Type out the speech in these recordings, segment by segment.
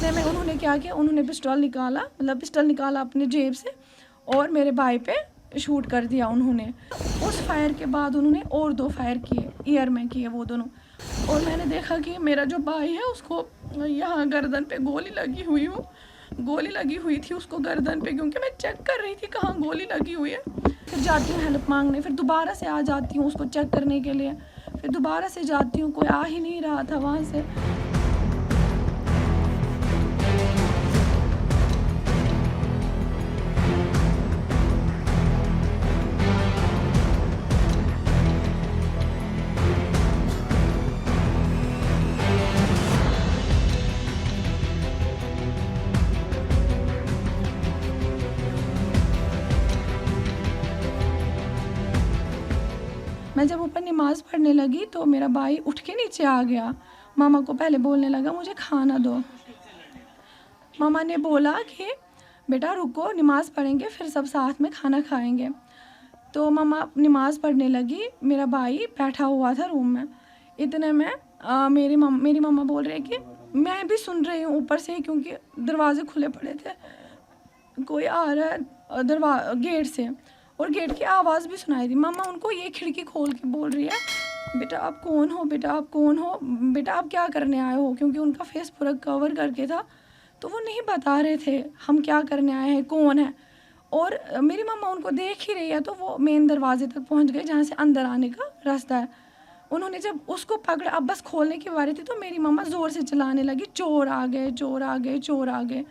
इतने में उन्होंने क्या किया, उन्होंने पिस्टल निकाला अपने जेब से और मेरे भाई पे शूट कर दिया उन्होंने। उस फायर के बाद उन्होंने और 2 फायर किए, ईयर में किए वो दोनों। और मैंने देखा कि मेरा जो भाई है उसको यहाँ गर्दन पे गोली लगी हुई थी उसको गर्दन पे, क्योंकि मैं चेक कर रही थी कहाँ गोली लगी हुई है। फिर जाती हूँ हेल्प मांगने, फिर दोबारा से आ जाती हूँ उसको चेक करने के लिए, फिर दोबारा से जाती हूँ, कोई आ ही नहीं रहा था वहाँ से। मैं जब ऊपर नमाज़ पढ़ने लगी तो मेरा भाई उठ के नीचे आ गया। मामा को पहले बोलने लगा मुझे खाना दो। मामा ने बोला कि बेटा रुको, नमाज़ पढ़ेंगे फिर सब साथ में खाना खाएंगे। तो मामा नमाज़ पढ़ने लगी, मेरा भाई बैठा हुआ था रूम में। इतने में मेरी मम्मा बोल रही है कि मैं भी सुन रही हूँ ऊपर से, क्योंकि दरवाजे खुले पड़े थे, कोई आ रहा है गेट से, और गेट की आवाज़ भी सुनाई दी। मामा उनको ये खिड़की खोल के बोल रही है बेटा आप कौन हो, बेटा आप कौन हो, बेटा आप क्या करने आए हो, क्योंकि उनका फेस पूरा कवर करके था तो वो नहीं बता रहे थे हम क्या करने आए हैं, कौन है। और मेरी मम्मा उनको देख ही रही है तो वो मेन दरवाजे तक पहुंच गए जहाँ से अंदर आने का रास्ता है। उन्होंने जब उसको पकड़ा, अब बस खोलने की बारी थी, तो मेरी मम्मा ज़ोर से चिल्लाने लगी चोर आ गए, चोर आ गए, चोर आ गए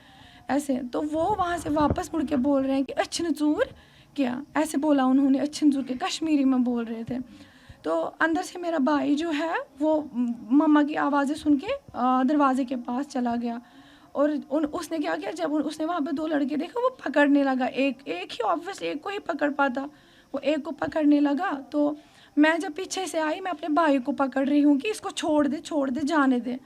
ऐसे। तो वो वहाँ से वापस मुड़ के बोल रहे हैं कि अच्छन चूर क्या, ऐसे बोला उन्होंने, अच्छन चूर के कश्मीरी में बोल रहे थे। तो अंदर से मेरा भाई जो है वो मम्मा की आवाज़ें सुन के दरवाजे के पास चला गया। और उसने क्या किया, जब उसने वहाँ पे 2 लड़के देखा वो पकड़ने लगा, एक ही ऑब्वियस एक को ही पकड़ पाता, वो एक को पकड़ने लगा। तो मैं जब पीछे से आई, मैं अपने भाई को पकड़ रही हूँ कि इसको छोड़ दे जाने दे।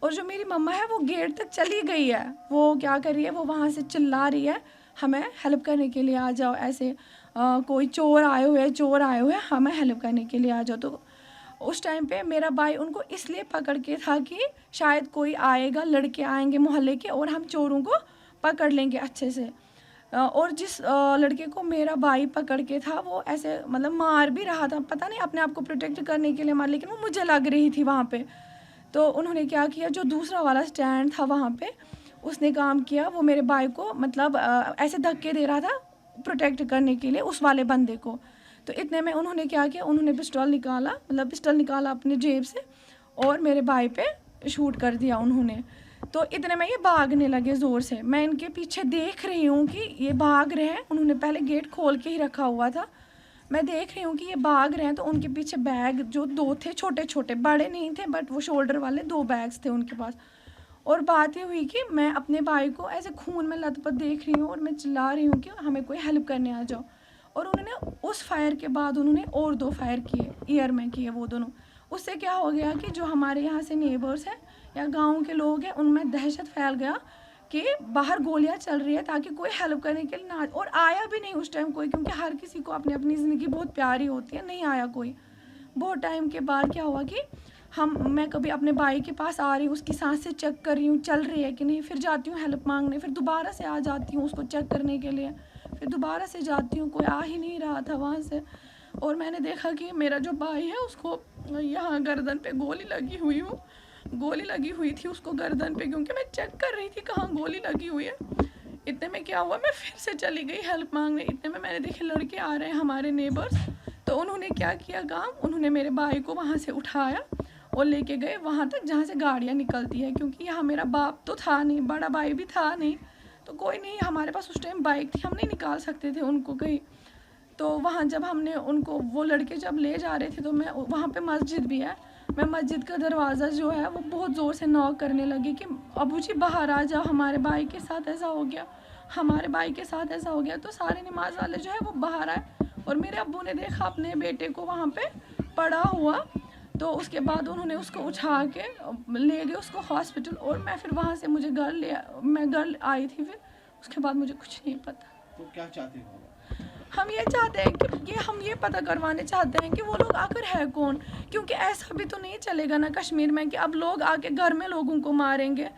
और जो मेरी मम्मा है वो गेट तक चली गई है, वो क्या कर रही है, वो वहाँ से चिल्ला रही है हमें हेल्प करने के लिए आ जाओ, ऐसे कोई चोर आए हुए हैं, हमें हेल्प करने के लिए आ जाओ। तो उस टाइम पे मेरा भाई उनको इसलिए पकड़ के था कि शायद कोई आएगा, लड़के आएंगे मोहल्ले के और हम चोरों को पकड़ लेंगे अच्छे से। और जिस लड़के को मेरा भाई पकड़ के था वो ऐसे मतलब मार भी रहा था, पता नहीं अपने आप को प्रोटेक्ट करने के लिए मार, लेकिन वो मुझे लग रही थी वहाँ पे। तो उन्होंने क्या किया, जो दूसरा वाला स्टैंड था वहाँ पे उसने काम किया, वो मेरे भाई को मतलब ऐसे धक्के दे रहा था प्रोटेक्ट करने के लिए उस वाले बंदे को। तो इतने में उन्होंने क्या किया, उन्होंने पिस्टल निकाला अपने जेब से और मेरे भाई पे शूट कर दिया उन्होंने। तो इतने में ये भागने लगे ज़ोर से, मैं इनके पीछे देख रही हूँ कि ये भाग रहे हैं। उन्होंने पहले गेट खोल के ही रखा हुआ था, मैं देख रही हूँ कि ये भाग रहे हैं। तो उनके पीछे बैग जो 2 थे, छोटे छोटे, बड़े नहीं थे बट वो शोल्डर वाले 2 बैग्स थे उनके पास। और बात ये हुई कि मैं अपने भाई को ऐसे खून में लथपथ देख रही हूँ और मैं चिल्ला रही हूँ कि हमें कोई हेल्प करने आ जाओ। और उन्होंने उस फायर के बाद उन्होंने और 2 फायर किए, ईयर में किए वो दोनों। उससे क्या हो गया कि जो हमारे यहाँ से नेबर्स हैं या गांव के लोग हैं उनमें दहशत फैल गया कि बाहर गोलियां चल रही है, ताकि कोई हेल्प करने के लिए ना, और आया भी नहीं उस टाइम कोई, क्योंकि हर किसी को अपनी अपनी ज़िंदगी बहुत प्यारी होती है, नहीं आया कोई। बहुत टाइम के बाद क्या हुआ कि मैं कभी अपने भाई के पास आ रही हूँ, उसकी सांसें चेक कर रही हूँ चल रही है कि नहीं, फिर जाती हूँ हेल्प मांगने, फिर दोबारा से आ जाती हूँ उसको चेक करने के लिए, फिर दोबारा से जाती हूँ, कोई आ ही नहीं रहा था वहाँ से। और मैंने देखा कि मेरा जो भाई है उसको यहाँ गर्दन पे गोली लगी हुई थी उसको गर्दन पे, क्योंकि मैं चेक कर रही थी कहाँ गोली लगी हुई है। इतने में क्या हुआ, मैं फिर से चली गई हेल्प मांगने। इतने में मैंने देखे लड़के आ रहे हैं हमारे नेबर्स, तो उन्होंने क्या किया काम, उन्होंने मेरे भाई को वहाँ से उठाया और लेके गए वहाँ तक जहाँ से गाड़ियाँ निकलती है, क्योंकि यहाँ मेरा बाप तो था नहीं, बड़ा भाई भी था नहीं, तो कोई नहीं, हमारे पास उस टाइम बाइक थी, हम नहीं निकाल सकते थे उनको कहीं। तो वहाँ जब हमने उनको, वो लड़के जब ले जा रहे थे, तो मैं वहाँ पे मस्जिद भी है, मैं मस्जिद का दरवाज़ा जो है वो बहुत ज़ोर से नॉक करने लगी कि अबू जी बाहर आ जाओ, हमारे भाई के साथ ऐसा हो गया, हमारे भाई के साथ ऐसा हो गया। तो सारे नमाज वाले जो है वो बाहर आए और मेरे अब्बू ने देखा अपने बेटे को वहाँ पे पड़ा हुआ, तो उसके बाद उन्होंने उसको उठा के ले गए उसको हॉस्पिटल। और मैं फिर वहाँ से मैं घर आई थी, फिर उसके बाद मुझे कुछ नहीं पता। तो क्या चाहते हो? हम ये चाहते हैं कि हम ये पता करवाने चाहते हैं कि वो लोग आकर है कौन, क्योंकि ऐसा भी तो नहीं चलेगा ना कश्मीर में कि अब लोग आके घर में लोगों को मारेंगे।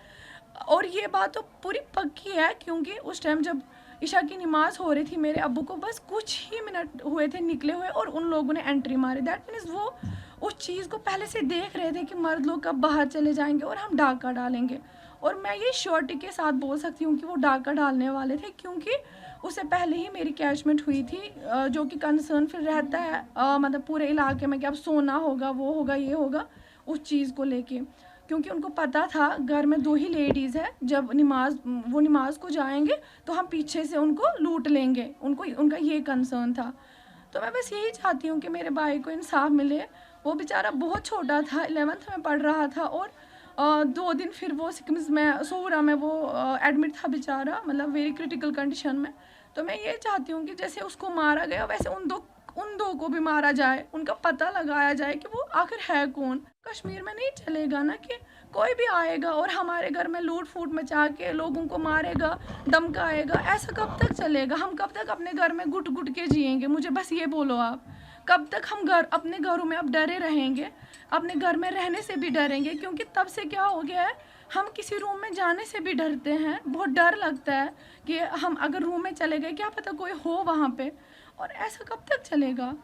और ये बात तो पूरी पक्की है, क्योंकि उस टाइम जब ईशा की नमाज़ हो रही थी, मेरे अब्बू को बस कुछ ही मिनट हुए थे निकले हुए और उन लोगों ने एंट्री मारी। दैट मीन्स वो उस चीज़ को पहले से देख रहे थे कि मर्द लोग कब बाहर चले जाएंगे और हम डाका डालेंगे। और मैं ये श्योरिटी के साथ बोल सकती हूँ कि वो डाका डालने वाले थे, क्योंकि उससे पहले ही मेरी कैचमेंट हुई थी, जो कि कंसर्न फिर रहता है मतलब पूरे इलाके में कि अब सोना होगा, वो होगा, ये होगा, उस चीज़ को लेके। क्योंकि उनको पता था घर में 2 ही लेडीज़ है, जब वो नमाज को जाएंगे तो हम पीछे से उनको लूट लेंगे, उनका ये कंसर्न था। तो मैं बस यही चाहती हूँ कि मेरे भाई को इंसाफ मिले। वो बेचारा बहुत छोटा था, 11th में पढ़ रहा था, और 2 दिन फिर वो सिकम्स में सोहरा में वो एडमिट था बेचारा, मतलब वेरी क्रिटिकल कंडीशन में। तो मैं ये चाहती हूँ कि जैसे उसको मारा गया वैसे उन दो को भी मारा जाए, उनका पता लगाया जाए कि वो आखिर है कौन। कश्मीर में नहीं चलेगा ना कि कोई भी आएगा और हमारे घर में लूट फूट मचा के लोगों को मारेगा, धमकाएगा। ऐसा कब तक चलेगा? हम कब तक अपने घर में घुट घुट के जिएंगे? मुझे बस ये बोलो आप, कब तक हम अपने घरों में अब डरे रहेंगे? अपने घर में रहने से भी डरेंगे, क्योंकि तब से क्या हो गया है, हम किसी रूम में जाने से भी डरते हैं। बहुत डर लगता है कि हम अगर रूम में चले गए, क्या पता कोई हो वहाँ पे। और ऐसा कब तक चलेगा?